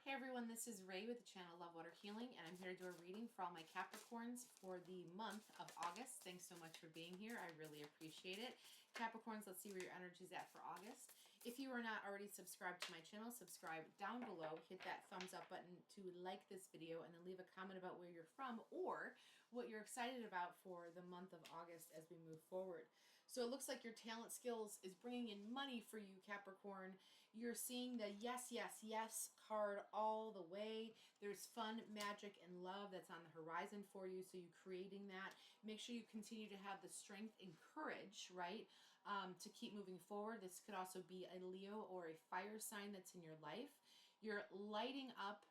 Hey everyone, this is Ray with the channel LovewaterHealing, and I'm here to do a reading for all my Capricorns for the month of August. Thanks so much for being here. I really appreciate it. Capricorns, let's see where your energy is at for August. If you are not already subscribed to my channel, subscribe down below. Hit that thumbs up button to like this video, and then leave a comment about where you're from or what you're excited about for the month of August as we move forward. So it looks like your talent skills is bringing in money for you, Capricorn. You're seeing the yes, yes, yes card all the way. There's fun, magic, and love that's on the horizon for you. So you creating that. Make sure you continue to have the strength and courage, right, to keep moving forward. This could also be a Leo or a fire sign that's in your life. You're lighting up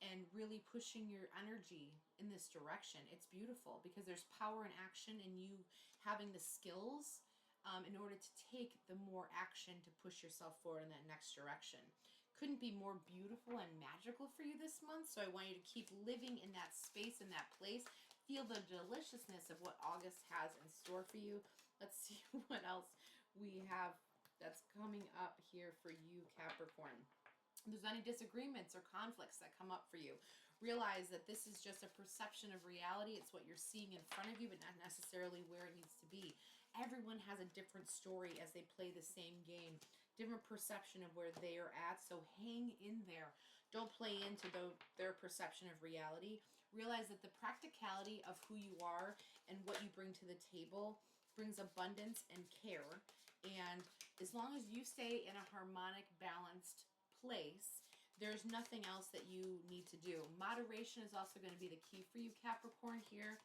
and really pushing your energy in this direction. It's beautiful because there's power in action and you having the skills in order to take the more action to push yourself forward in that next direction. Couldn't be more beautiful and magical for you this month, so I want you to keep living in that space, in that place. Feel the deliciousness of what August has in store for you. Let's see what else we have that's coming up here for you, Capricorn. If there's any disagreements or conflicts that come up for you, realize that this is just a perception of reality. It's what you're seeing in front of you, but not necessarily where it needs to be. Everyone has a different story as they play the same game, different perception of where they are at. So hang in there. Don't play into their perception of reality. Realize that the practicality of who you are and what you bring to the table brings abundance and care. And as long as you stay in a harmonic, balanced place, there's nothing else that you need to do. Moderation is also going to be the key for you, Capricorn, here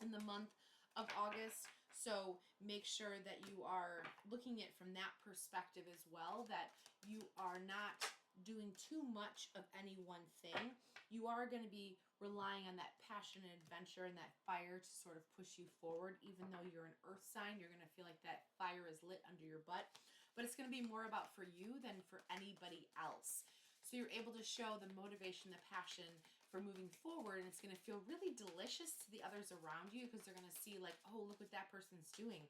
in the month of August. So make sure that you are looking at it from that perspective as well, that you are not doing too much of any one thing. You are going to be relying on that passion and adventure and that fire to sort of push you forward. Even though you're an earth sign, you're going to feel like that fire is lit under your butt. But it's going to be more about for you than for anybody else. So you're able to show the motivation, the passion for moving forward, and it's going to feel really delicious to the others around you because they're going to see like, oh, look what that person's doing,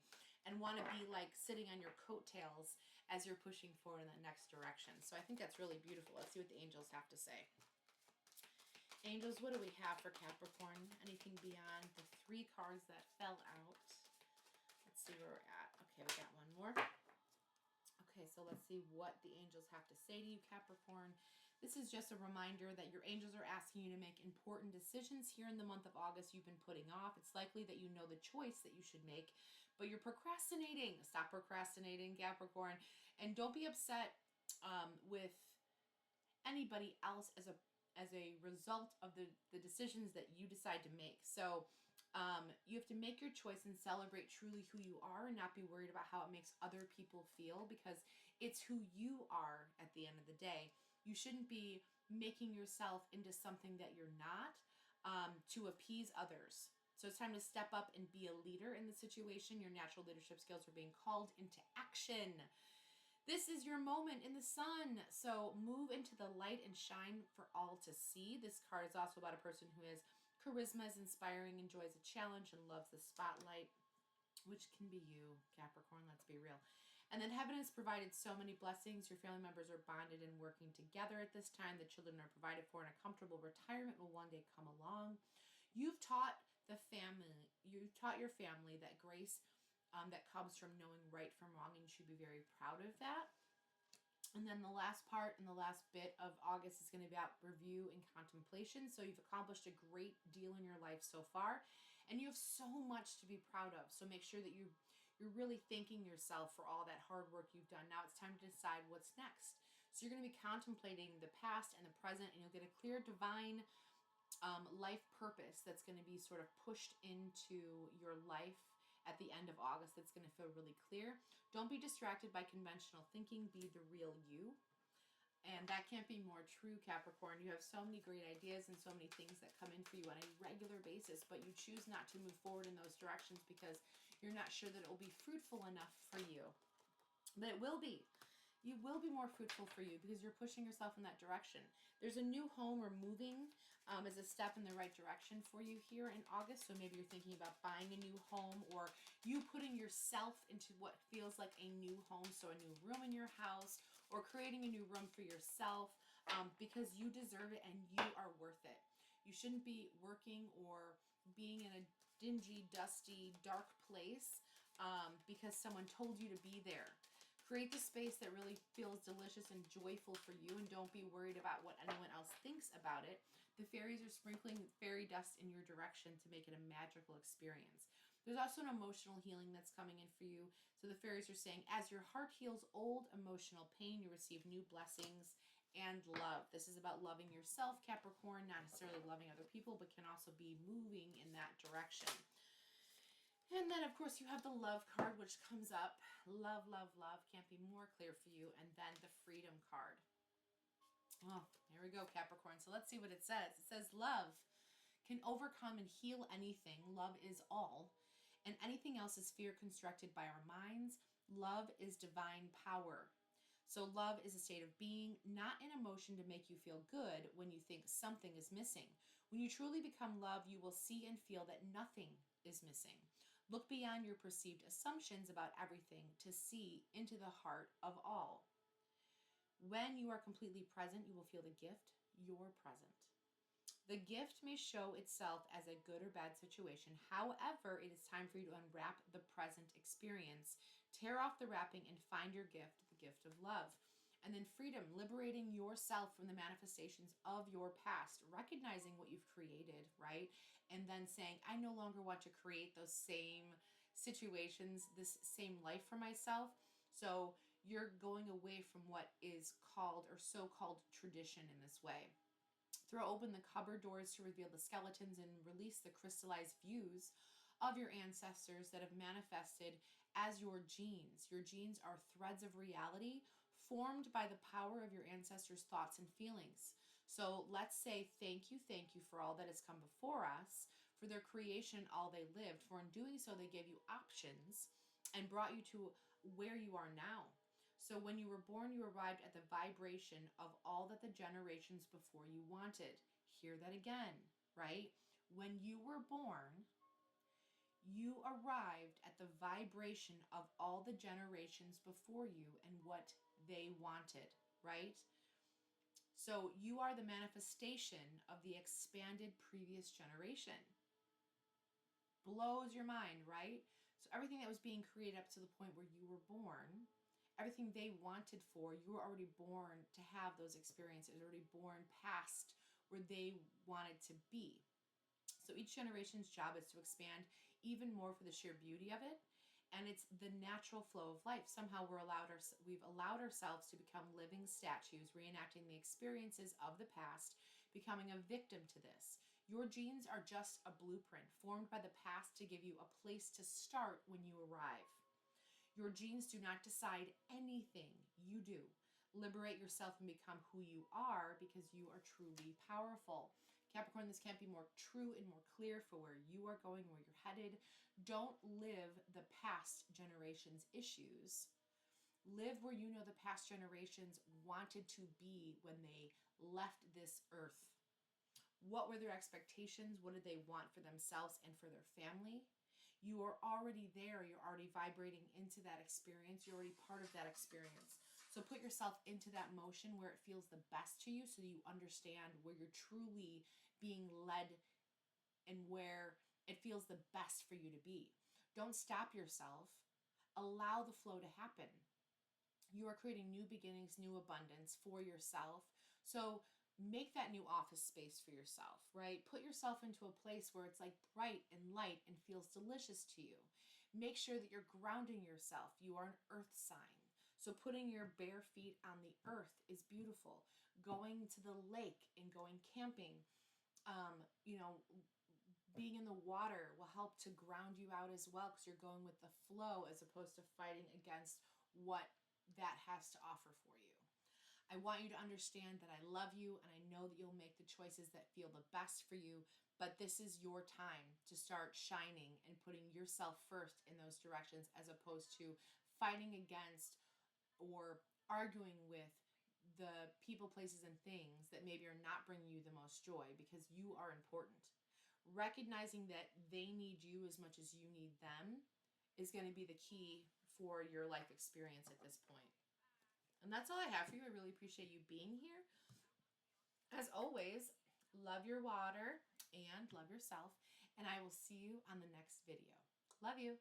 and want to be like sitting on your coattails as you're pushing forward in that next direction. So I think that's really beautiful. Let's see what the angels have to say. Angels, what do we have for Capricorn? Anything beyond the 3 cards that fell out? Let's see where we're at. Okay, we got one more. Okay, so let's see what the angels have to say to you, Capricorn. This is just a reminder that your angels are asking you to make important decisions here in the month of August you've been putting off. It's likely that you know the choice that you should make, but you're procrastinating. Stop procrastinating, Capricorn. And don't be upset with anybody else as a result of the decisions that you decide to make. So you have to make your choice and celebrate truly who you are and not be worried about how it makes other people feel, because it's who you are at the end of the day. You shouldn't be making yourself into something that you're not to appease others. So it's time to step up and be a leader in the situation. Your natural leadership skills are being called into action. This is your moment in the sun. So move into the light and shine for all to see. This card is also about a person who has charisma, is inspiring, enjoys a challenge, and loves the spotlight, which can be you, Capricorn, let's be real. And then heaven has provided so many blessings. Your family members are bonded and working together at this time. The children are provided for, and a comfortable retirement will one day come along. You've taught your family that grace that comes from knowing right from wrong, and you should be very proud of that. And then the last part and the last bit of August is going to be about review and contemplation. So you've accomplished a great deal in your life so far, and you have so much to be proud of. So make sure that you're really thanking yourself for all that hard work you've done. Now it's time to decide what's next. So you're going to be contemplating the past and the present, and you'll get a clear divine life purpose that's going to be sort of pushed into your life at the end of August. That's going to feel really clear. Don't be distracted by conventional thinking. Be the real you. And that can't be more true, Capricorn. You have so many great ideas and so many things that come in for you on a regular basis, but you choose not to move forward in those directions because you're not sure that it will be fruitful enough for you. But it will be. You will be more fruitful for you because you're pushing yourself in that direction. There's a new home or moving as a step in the right direction for you here in August. So maybe you're thinking about buying a new home, or you putting yourself into what feels like a new home. So a new room in your house, or creating a new room for yourself. because you deserve it and you are worth it. You shouldn't be working or being in a dingy, dusty, dark place because someone told you to be there. Create the space that really feels delicious and joyful for you, and don't be worried about what anyone else thinks about it. The fairies are sprinkling fairy dust in your direction to make it a magical experience. There's also an emotional healing that's coming in for you. So the fairies are saying, as your heart heals old emotional pain, you receive new blessings and love. This is about loving yourself, Capricorn, not necessarily loving other people, but can also be moving in that direction. And then, of course, you have the love card, which comes up. Love, love, love. Can't be more clear for you. And then the freedom card. Oh, here we go, Capricorn. So let's see what it says. It says, love can overcome and heal anything. Love is all. And anything else is fear constructed by our minds. Love is divine power. So love is a state of being, not an emotion to make you feel good when you think something is missing. When you truly become love, you will see and feel that nothing is missing. Look beyond your perceived assumptions about everything to see into the heart of all. When you are completely present, you will feel the gift, you're present. The gift may show itself as a good or bad situation. However, it is time for you to unwrap the present experience, tear off the wrapping, and find your gift, the gift of love. And then freedom, liberating yourself from the manifestations of your past, recognizing what you've created, right? And then saying, I no longer want to create those same situations, this same life for myself. So you're going away from what is called or so-called tradition in this way. Throw open the cupboard doors to reveal the skeletons and release the crystallized views of your ancestors that have manifested as your genes. Your genes are threads of reality formed by the power of your ancestors' thoughts and feelings. So let's say thank you for all that has come before us, for their creation, all they lived. For in doing so, they gave you options and brought you to where you are now. So when you were born, you arrived at the vibration of all that the generations before you wanted. Hear that again, right? When you were born, you arrived at the vibration of all the generations before you and what they wanted, right? So you are the manifestation of the expanded previous generation. Blows your mind, right? So everything that was being created up to the point where you were born, everything they wanted for, you were already born to have those experiences, already born past where they wanted to be. So each generation's job is to expand even more for the sheer beauty of it. And it's the natural flow of life. Somehow we've allowed ourselves to become living statues, reenacting the experiences of the past, becoming a victim to this. Your genes are just a blueprint formed by the past to give you a place to start when you arrive. Your genes do not decide anything, you do. Liberate yourself and become who you are because you are truly powerful. Capricorn, this can't be more true and more clear for where you are going, where you're headed. Don't live the past generation's issues. Live where you know the past generations wanted to be when they left this earth. What were their expectations? What did they want for themselves and for their family? You are already there. You're already vibrating into that experience. You're already part of that experience. So put yourself into that motion where it feels the best to you so that you understand where you're truly being led and where it feels the best for you to be. Don't stop yourself. Allow the flow to happen. You are creating new beginnings, new abundance for yourself. So make that new office space for yourself, right? Put yourself into a place where it's like bright and light and feels delicious to you. Make sure that you're grounding yourself. You are an earth sign. So putting your bare feet on the earth is beautiful. Going to the lake and going camping, being in the water will help to ground you out as well because you're going with the flow as opposed to fighting against what that has to offer for you. I want you to understand that I love you and I know that you'll make the choices that feel the best for you, but this is your time to start shining and putting yourself first in those directions as opposed to fighting against or arguing with the people, places, and things that maybe are not bringing you the most joy because you are important. Recognizing that they need you as much as you need them is going to be the key for your life experience at this point. And that's all I have for you. I really appreciate you being here. As always, love your water and love yourself, and I will see you on the next video. Love you.